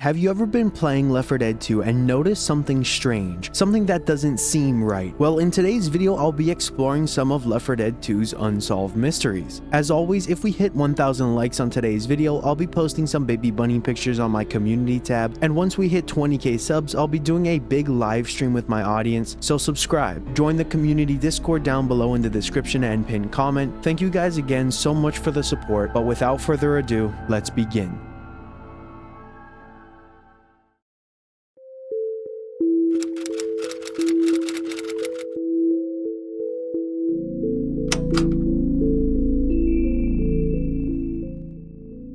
Have you ever been playing Left 4 Dead 2 and noticed something strange? Something that doesn't seem right? Well, in today's video, I'll be exploring some of Left 4 Dead 2's unsolved mysteries. As always, if we hit 1,000 likes on today's video, I'll be posting some baby bunny pictures on my community tab, and once we hit 20k subs, I'll be doing a big live stream with my audience, so subscribe. Join the community Discord down below in the description and pinned comment. Thank you guys again so much for the support, but without further ado, let's begin.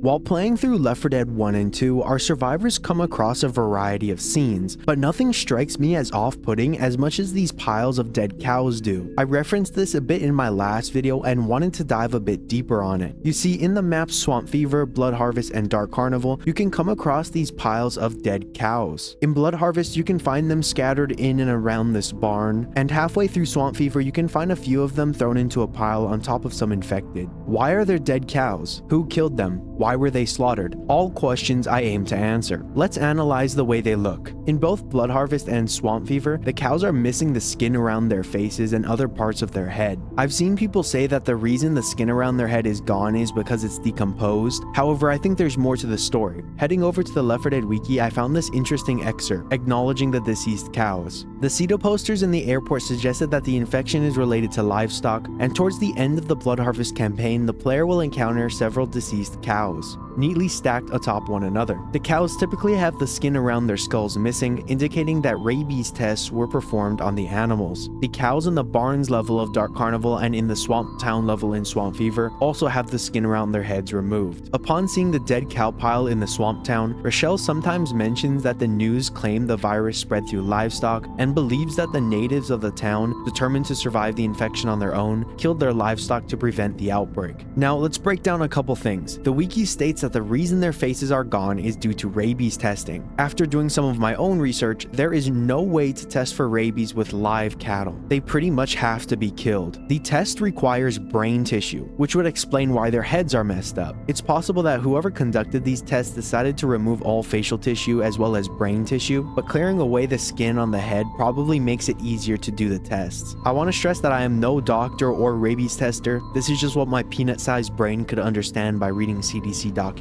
While playing through Left 4 Dead 1 and 2, our survivors come across a variety of scenes, but nothing strikes me as off-putting as much as these piles of dead cows do. I referenced this a bit in my last video and wanted to dive a bit deeper on it. You see, in the maps Swamp Fever, Blood Harvest, and Dark Carnival, you can come across these piles of dead cows. In Blood Harvest, you can find them scattered in and around this barn, and halfway through Swamp Fever, you can find a few of them thrown into a pile on top of some infected. Why are there dead cows? Who killed them? Why were they slaughtered? All questions I aim to answer. Let's analyze the way they look. In both Blood Harvest and Swamp Fever, the cows are missing the skin around their faces and other parts of their head. I've seen people say that the reason the skin around their head is gone is because it's decomposed. However, I think there's more to the story. Heading over to the Left 4 Dead wiki, I found this interesting excerpt acknowledging the deceased cows. The CETO posters in the airport suggested that the infection is related to livestock, and towards the end of the Blood Harvest campaign, the player will encounter several deceased cows, neatly stacked atop one another. The cows typically have the skin around their skulls missing, indicating that rabies tests were performed on the animals. The cows in the barns level of Dark Carnival and in the Swamp Town level in Swamp Fever also have the skin around their heads removed. Upon seeing the dead cow pile in the Swamp Town, Rochelle sometimes mentions that the news claimed the virus spread through livestock and believes that the natives of the town, determined to survive the infection on their own, killed their livestock to prevent the outbreak. Now let's break down a couple things. The wiki states that the reason their faces are gone is due to rabies testing. After doing some of my own research, there is no way to test for rabies with live cattle. They pretty much have to be killed. The test requires brain tissue, which would explain why their heads are messed up. It's possible that whoever conducted these tests decided to remove all facial tissue as well as brain tissue, but clearing away the skin on the head probably makes it easier to do the tests. I want to stress that I am no doctor or rabies tester. This is just what my peanut-sized brain could understand by reading CDC documents.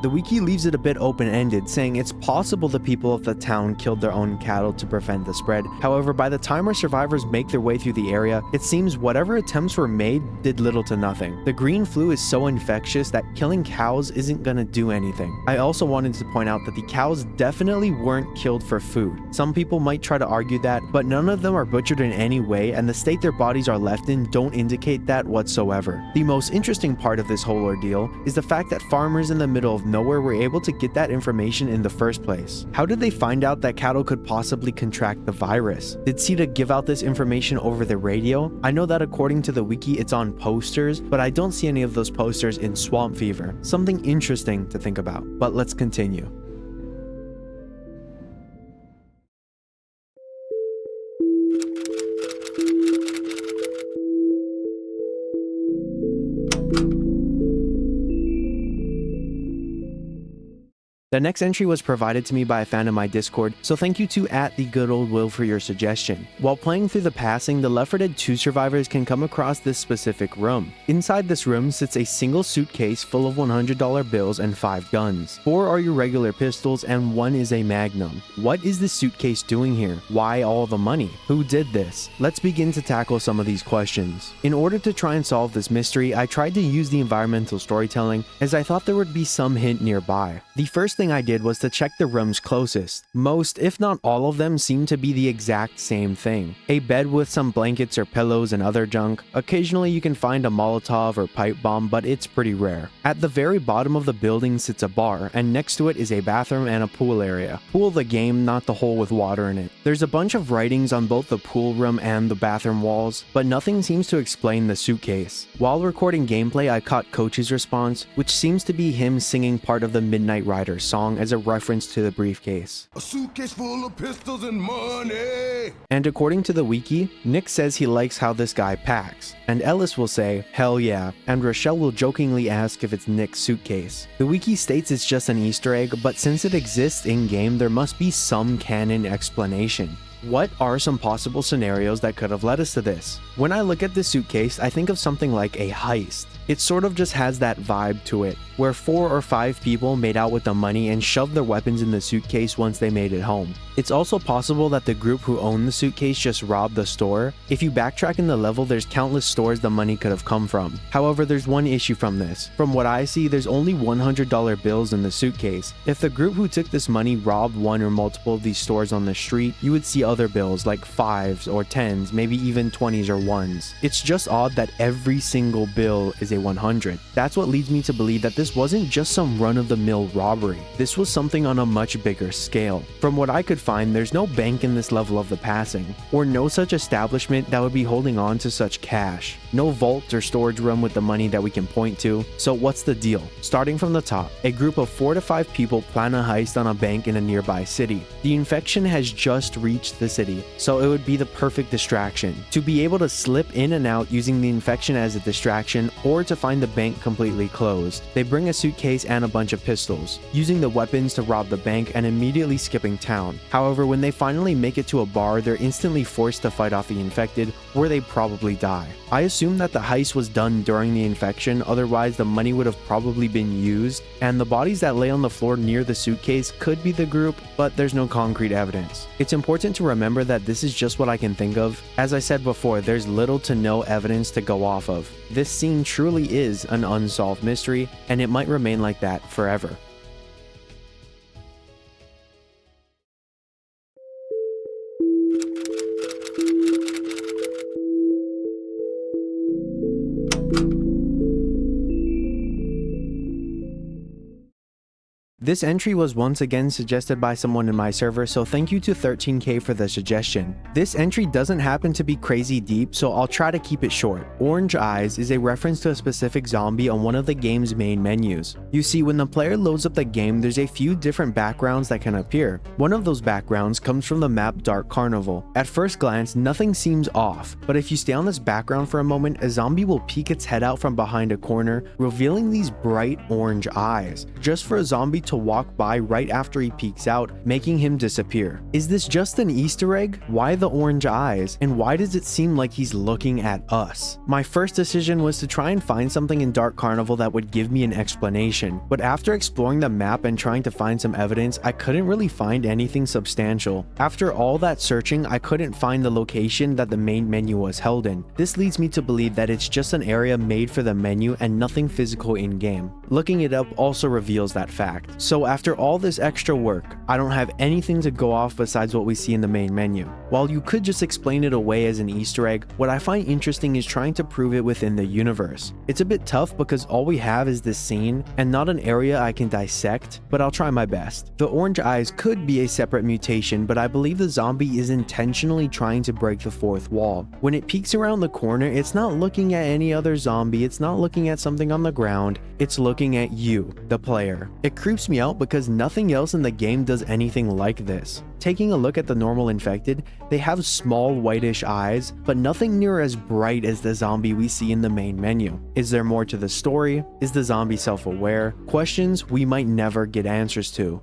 The wiki leaves it a bit open-ended, saying it's possible the people of the town killed their own cattle to prevent the spread. However, by the time our survivors make their way through the area, it seems whatever attempts were made did little to nothing. The green flu is so infectious that killing cows isn't gonna do anything. I also wanted to point out that the cows definitely weren't killed for food. Some people might try to argue that, but none of them are butchered in any way, and the state their bodies are left in don't indicate that whatsoever. The most interesting part of this whole ordeal is the fact that farmers in the middle of nowhere were able to get that information in the first place. How did they find out that cattle could possibly contract the virus? Did CETA give out this information over the radio? I know that according to the wiki it's on posters, but I don't see any of those posters in Swamp Fever. Something interesting to think about, but let's continue. The next entry was provided to me by a fan in my Discord, so thank you to @theGoodOldWill for your suggestion. While playing through the Passing, the Left 4 Dead 2 survivors can come across this specific room. Inside this room sits a single suitcase full of $100 bills and 5 guns. 4 are your regular pistols and 1 is a Magnum. What is this suitcase doing here? Why all the money? Who did this? Let's begin to tackle some of these questions. In order to try and solve this mystery, I tried to use the environmental storytelling as I thought there would be some hint nearby. The first thing I did was to check the rooms closest. Most, if not all of them, seem to be the exact same thing. A bed with some blankets or pillows and other junk. Occasionally you can find a Molotov or pipe bomb, but it's pretty rare. At the very bottom of the building sits a bar, and next to it is a bathroom and a pool area. Pool the game, not the hole with water in it. There's a bunch of writings on both the pool room and the bathroom walls, but nothing seems to explain the suitcase. While recording gameplay, I caught Coach's response, which seems to be him singing part of the Midnight Rider song as a reference to the briefcase. A suitcase full of pistols and money. And according to the wiki, Nick says he likes how this guy packs, and Ellis will say, hell yeah, and Rochelle will jokingly ask if it's Nick's suitcase. The wiki states it's just an Easter egg, but since it exists in-game, there must be some canon explanation. What are some possible scenarios that could have led us to this? When I look at this suitcase, I think of something like a heist. It sort of just has that vibe to it, where 4 or 5 people made out with the money and shoved their weapons in the suitcase once they made it home. It's also possible that the group who owned the suitcase just robbed the store. If you backtrack in the level, there's countless stores the money could have come from. However, there's one issue from this. From what I see, there's only $100 bills in the suitcase. If the group who took this money robbed one or multiple of these stores on the street, you would see other bills like 5s or 10s, maybe even 20s or 1s. It's just odd that every single bill is a 100. That's what leads me to believe that this wasn't just some run-of-the-mill robbery. This was something on a much bigger scale. From what I could find, there's no bank in this level of the Passing, or no such establishment that would be holding on to such cash. No vault or storage room with the money that we can point to. So what's the deal? Starting from the top, a group of 4 to 5 people plan a heist on a bank in a nearby city. The infection has just reached the city, so it would be the perfect distraction. To be able to slip in and out using the infection as a distraction, or to find the bank completely closed. They bring a suitcase and a bunch of pistols, using the weapons to rob the bank and immediately skipping town. However, when they finally make it to a bar, they're instantly forced to fight off the infected, where they probably die. I assume that the heist was done during the infection, otherwise the money would have probably been used, and the bodies that lay on the floor near the suitcase could be the group, but there's no concrete evidence. It's important to remember that this is just what I can think of. As I said before, there's little to no evidence to go off of. This scene truly is an unsolved mystery, and it might remain like that forever. This entry was once again suggested by someone in my server, so thank you to 13k for the suggestion. This entry doesn't happen to be crazy deep, so I'll try to keep it short. Orange eyes is a reference to a specific zombie on one of the game's main menus. You see, when the player loads up the game, there's a few different backgrounds that can appear. One of those backgrounds comes from the map Dark Carnival. At first glance, nothing seems off, but if you stay on this background for a moment, a zombie will peek its head out from behind a corner, revealing these bright orange eyes, just for a zombie to walk by right after he peeks out, making him disappear. Is this just an Easter egg? Why the orange eyes? And why does it seem like he's looking at us? My first decision was to try and find something in Dark Carnival that would give me an explanation, but after exploring the map and trying to find some evidence, I couldn't really find anything substantial. After all that searching, I couldn't find the location that the main menu was held in. This leads me to believe that it's just an area made for the menu and nothing physical in-game. Looking it up also reveals that fact. So after all this extra work, I don't have anything to go off besides what we see in the main menu. While you could just explain it away as an Easter egg, what I find interesting is trying to prove it within the universe. It's a bit tough because all we have is this scene and not an area I can dissect, but I'll try my best. The orange eyes could be a separate mutation, but I believe the zombie is intentionally trying to break the fourth wall. When it peeks around the corner, it's not looking at any other zombie, it's not looking at something on the ground, it's looking at you, the player. It creeps me out because nothing else in the game does anything like this. Taking a look at the normal infected, they have small whitish eyes, but nothing near as bright as the zombie we see in the main menu. Is there more to the story? Is the zombie self-aware? Questions we might never get answers to.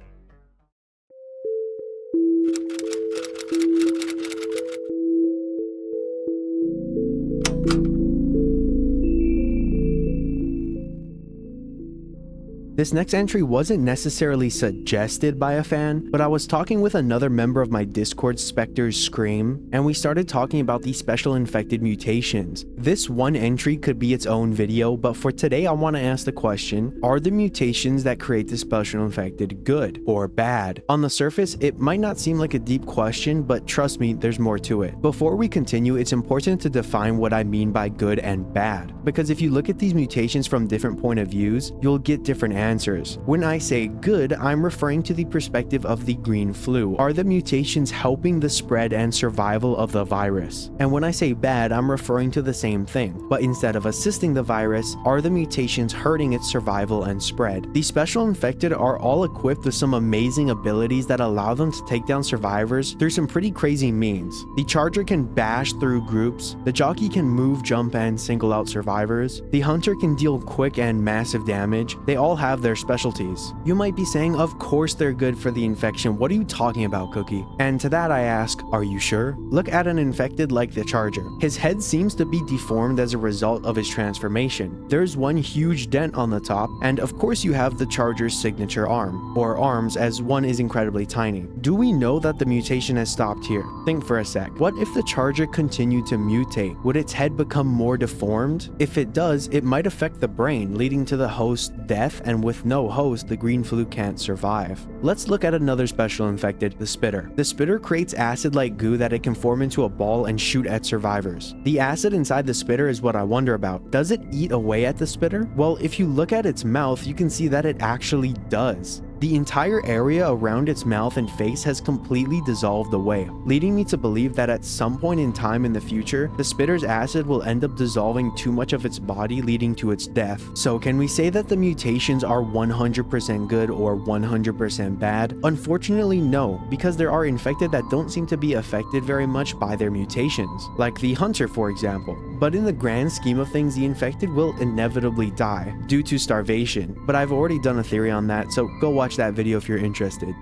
This next entry wasn't necessarily suggested by a fan, but I was talking with another member of my Discord, Spectre's Scream, and we started talking about these special infected mutations. This one entry could be its own video, but for today I want to ask the question, are the mutations that create the special infected good or bad? On the surface, it might not seem like a deep question, but trust me, there's more to it. Before we continue, it's important to define what I mean by good and bad, because if you look at these mutations from different point of views, you'll get different answers. answers. When I say good, I'm referring to the perspective of the green flu. Are the mutations helping the spread and survival of the virus? And when I say bad, I'm referring to the same thing, but instead of assisting the virus, are the mutations hurting its survival and spread? The special infected are all equipped with some amazing abilities that allow them to take down survivors through some pretty crazy means. The charger can bash through groups, the jockey can move, jump, and single out survivors, the hunter can deal quick and massive damage. They all have their specialties. You might be saying, of course they're good for the infection, what are you talking about, Cookie? And to that I ask, are you sure? Look at an infected like the charger. His head seems to be deformed as a result of his transformation. There's one huge dent on the top, and of course you have the charger's signature arm, or arms, as one is incredibly tiny. Do we know that the mutation has stopped here? Think for a sec. What if the charger continued to mutate? Would its head become more deformed? If it does, it might affect the brain, leading to the host's death, and with no host, the green flu can't survive. Let's look at another special infected, the spitter. The spitter creates acid-like goo that it can form into a ball and shoot at survivors. The acid inside the spitter is what I wonder about. Does it eat away at the spitter? Well, if you look at its mouth, you can see that it actually does. The entire area around its mouth and face has completely dissolved away, leading me to believe that at some point in time in the future, the spitter's acid will end up dissolving too much of its body, leading to its death. So can we say that the mutations are 100% good or 100% bad? Unfortunately, no, because there are infected that don't seem to be affected very much by their mutations, like the hunter for example. But in the grand scheme of things, the infected will inevitably die due to starvation. But I've already done a theory on that, so go watch that video if you're interested.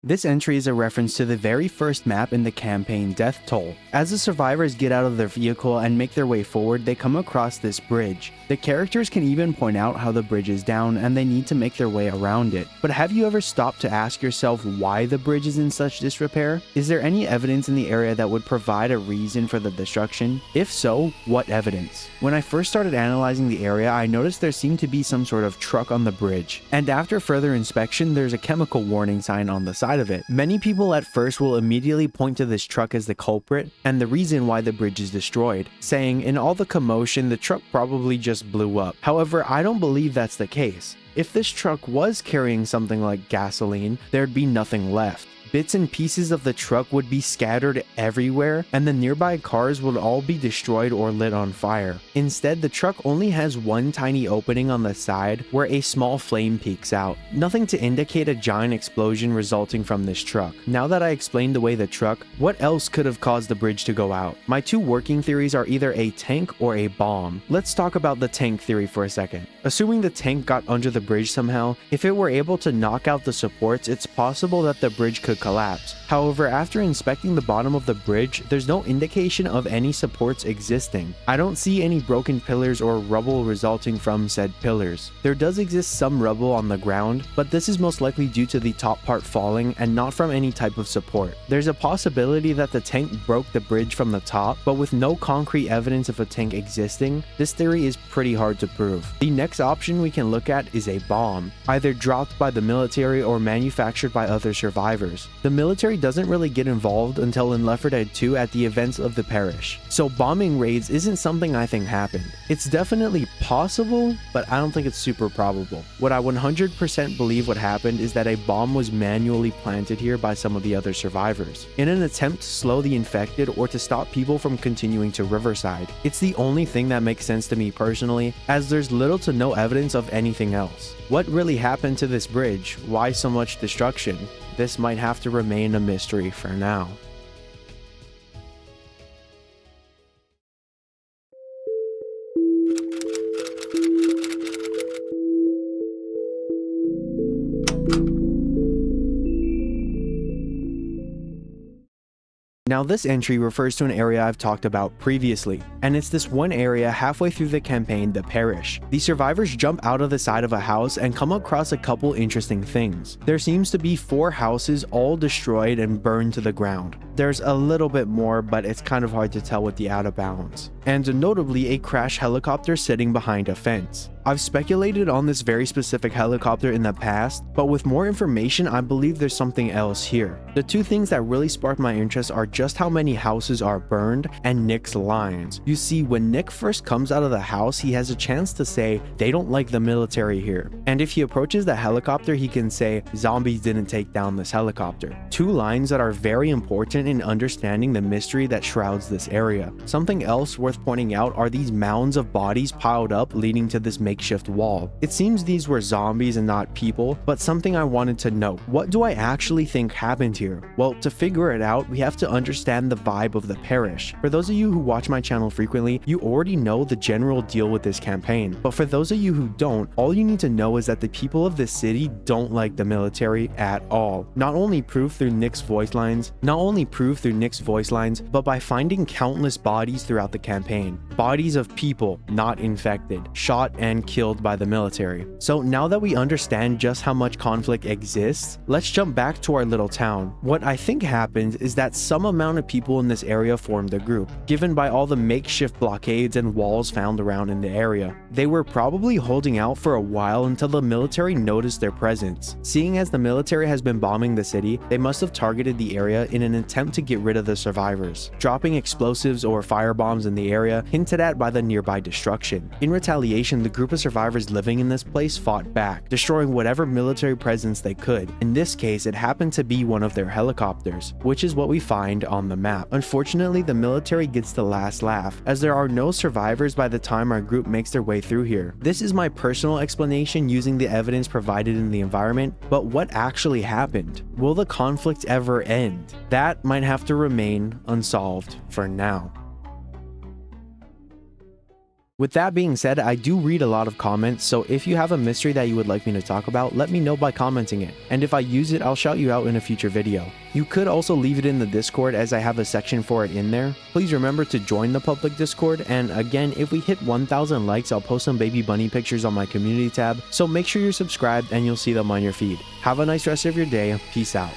This entry is a reference to the very first map in the campaign, Death Toll. As the survivors get out of their vehicle and make their way forward, they come across this bridge. The characters can even point out how the bridge is down and they need to make their way around it. But have you ever stopped to ask yourself why the bridge is in such disrepair? Is there any evidence in the area that would provide a reason for the destruction? If so, what evidence? When I first started analyzing the area, I noticed there seemed to be some sort of truck on the bridge. And after further inspection, there's a chemical warning sign on the side of it. Many people at first will immediately point to this truck as the culprit and the reason why the bridge is destroyed, saying in all the commotion the truck probably just blew up. However, I don't believe that's the case. If this truck was carrying something like gasoline, there'd be nothing left. Bits and pieces of the truck would be scattered everywhere, and the nearby cars would all be destroyed or lit on fire. Instead, the truck only has one tiny opening on the side where a small flame peeks out. Nothing to indicate a giant explosion resulting from this truck. Now that I explained away the truck, what else could have caused the bridge to go out? My two working theories are either a tank or a bomb. Let's talk about the tank theory for a second. Assuming the tank got under the bridge somehow, if it were able to knock out the supports, it's possible that the bridge could collapse. However, after inspecting the bottom of the bridge, there's no indication of any supports existing. I don't see any broken pillars or rubble resulting from said pillars. There does exist some rubble on the ground, but this is most likely due to the top part falling and not from any type of support. There's a possibility that the tank broke the bridge from the top, but with no concrete evidence of a tank existing, this theory is pretty hard to prove. The next option we can look at is a bomb, either dropped by the military or manufactured by other survivors. The military doesn't really get involved until in Left 4 Dead 2 at the events of the Parish, so bombing raids isn't something I think happened. It's definitely possible, but I don't think it's super probable. What I 100% believe what happened is that a bomb was manually planted here by some of the other survivors, in an attempt to slow the infected or to stop people from continuing to Riverside. It's the only thing that makes sense to me personally, as there's little to no evidence of anything else. What really happened to this bridge? Why so much destruction? This might have to remain a mystery for now. Now this entry refers to an area I've talked about previously, and it's this one area halfway through the campaign, the Parish. The survivors jump out of the side of a house and come across a couple interesting things. There seems to be 4 houses all destroyed and burned to the ground. There's a little bit more, but it's kind of hard to tell with the out of bounds. And notably, a crashed helicopter sitting behind a fence. I've speculated on this very specific helicopter in the past, but with more information, I believe there's something else here. The two things that really sparked my interest are just how many houses are burned and Nick's lines. You see, when Nick first comes out of the house, he has a chance to say they don't like the military here. And if he approaches the helicopter, he can say zombies didn't take down this helicopter. Two lines that are very important in understanding the mystery that shrouds this area. Something else worth pointing out are these mounds of bodies piled up leading to this makeshift wall. It seems these were zombies and not people, but something I wanted to know. What do I actually think happened here? Well, to figure it out, we have to understand the vibe of the parish. For those of you who watch my channel frequently, you already know the general deal with this campaign. But for those of you who don't, all you need to know is that the people of this city don't like the military at all. Not only proved through Nick's voice lines, but by finding countless bodies throughout the campaign. Bodies of people not infected, shot and killed by the military. So now that we understand just how much conflict exists, let's jump back to our little town. What I think happened is that some amount of people in this area formed a group, given by all the makeshift blockades and walls found around in the area. They were probably holding out for a while until the military noticed their presence. Seeing as the military has been bombing the city, they must have targeted the area in an attempt to get rid of the survivors, dropping explosives or firebombs in the area hinted at by the nearby destruction. In retaliation, the group of survivors living in this place fought back, destroying whatever military presence they could. In this case, it happened to be one of their helicopters, which is what we find on the map. Unfortunately, the military gets the last laugh, as there are no survivors by the time our group makes their way through here. This is my personal explanation using the evidence provided in the environment, but what actually happened? Will the conflict ever end? That might have to remain unsolved for now. With that being said, I do read a lot of comments, so if you have a mystery that you would like me to talk about, let me know by commenting it, and if I use it, I'll shout you out in a future video. You could also leave it in the Discord, as I have a section for it in there. Please remember to join the public Discord, and again, if we hit 1,000 likes, I'll post some baby bunny pictures on my community tab, so make sure you're subscribed and you'll see them on your feed. Have a nice rest of your day. Peace out.